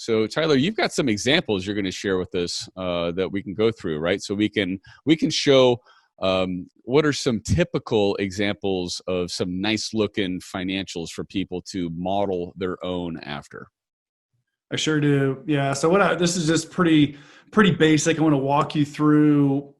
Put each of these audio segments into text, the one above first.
So Tyler, you've got some examples you're going to share with us that we can go through, right? So we can show what are some typical examples of some nice looking financials for people to model their own after. I sure do. Yeah. So this is just pretty basic. I want to walk you through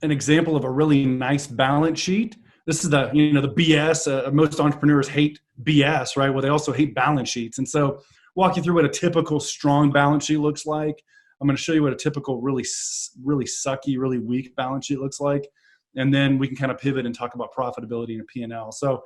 an example of a really nice balance sheet. This is the BS. Most entrepreneurs hate BS, right? Well, they also hate balance sheets. And so walk you through what a typical strong balance sheet looks like. I'm going to show you what a typical really sucky, really weak balance sheet looks like. And then we can kind of pivot and talk about profitability and P&L. So,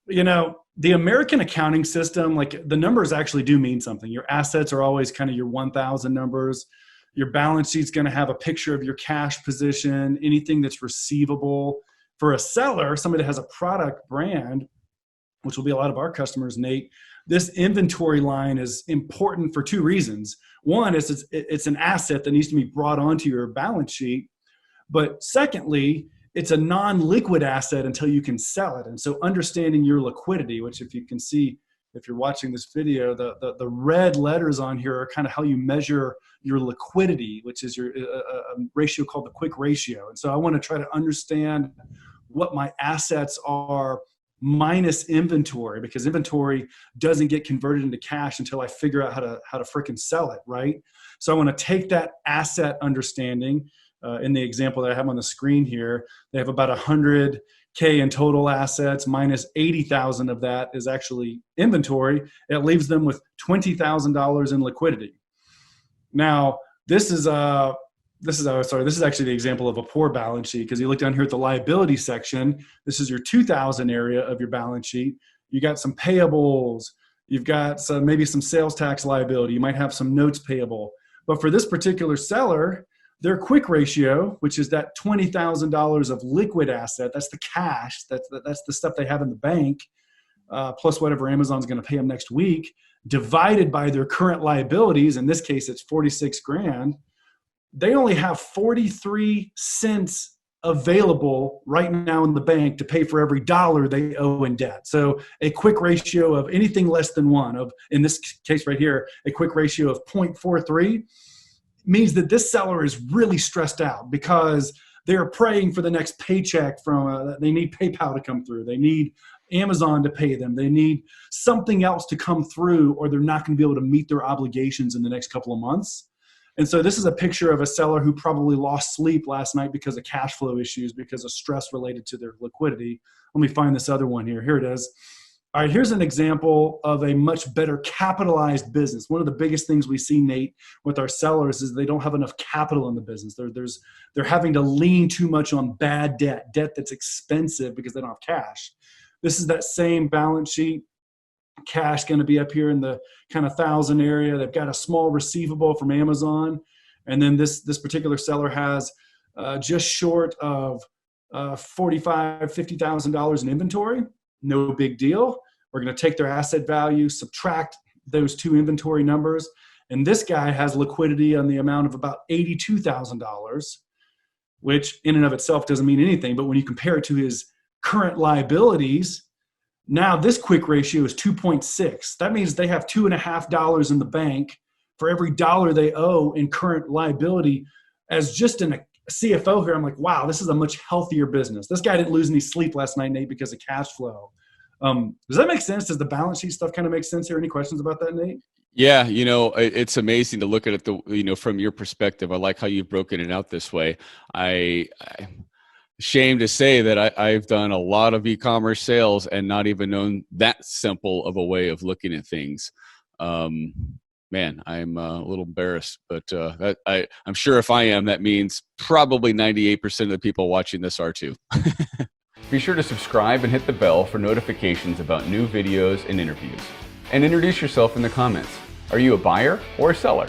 the American accounting system, like the numbers actually do mean something. Your assets are always kind of your 1,000 numbers. Your balance sheet's going to have a picture of your cash position, anything that's receivable. For a seller, somebody that has a product brand, which will be a lot of our customers, Nate, this inventory line is important for two reasons. One is it's an asset that needs to be brought onto your balance sheet. But secondly, it's a non-liquid asset until you can sell it. And so understanding your liquidity, which if you can see, if you're watching this video, the red letters on here are kind of how you measure your liquidity, which is your a ratio called the quick ratio. And so I want to try to understand what my assets are minus inventory, because inventory doesn't get converted into cash until I figure out how to frickin' sell it, right? So I want to take that asset understanding. In the example that I have on the screen here, they have about 100K in total assets, minus 80,000 of that is actually inventory. It leaves them with $20,000 in liquidity. Now, this is actually the example of a poor balance sheet, because you look down here at the liability section. This is your 2,000 area of your balance sheet. You got some payables. You've got maybe some sales tax liability. You might have some notes payable. But for this particular seller, their quick ratio, which is that $20,000 of liquid asset, that's the cash, that's the stuff they have in the bank, plus whatever Amazon's going to pay them next week, divided by their current liabilities. In this case, it's 46 grand. They only have 43 cents available right now in the bank to pay for every dollar they owe in debt. So a quick ratio of anything less than one, in this case right here, a quick ratio of 0.43, means that this seller is really stressed out because they're praying for the next paycheck from, they need PayPal to come through. They need Amazon to pay them. They need something else to come through, or they're not going to be able to meet their obligations in the next couple of months. And so this is a picture of a seller who probably lost sleep last night because of cash flow issues, because of stress related to their liquidity. Let me find this other one here. Here it is. All right, here's an example of a much better capitalized business. One of the biggest things we see, Nate, with our sellers is they don't have enough capital in the business. They're having to lean too much on bad debt that's expensive because they don't have cash. This is that same balance sheet. Cash going to be up here in the kind of 1,000 area. They've got a small receivable from Amazon. And then this particular seller has just short of $45,000, $50,000 in inventory. No big deal. We're going to take their asset value, subtract those two inventory numbers. And this guy has liquidity on the amount of about $82,000, which in and of itself doesn't mean anything. But when you compare it to his current liabilities, now this quick ratio is 2.6. That means they have $2.50 in the bank for every dollar they owe in current liability. As just a CFO here, I'm like, wow, this is a much healthier business. This guy didn't lose any sleep last night, Nate, because of cash flow. Does that make sense? Does the balance sheet stuff kind of make sense here? Any questions about that, Nate? Yeah, it's amazing to look at it from your perspective. I like how you've broken it out this way. I'm ashamed to say that I've done a lot of e-commerce sales and not even known that simple of a way of looking at things. Man, I'm a little embarrassed, but I'm sure if I am, that means probably 98% of the people watching this are too. Be sure to subscribe and hit the bell for notifications about new videos and interviews. And introduce yourself in the comments. Are you a buyer or a seller?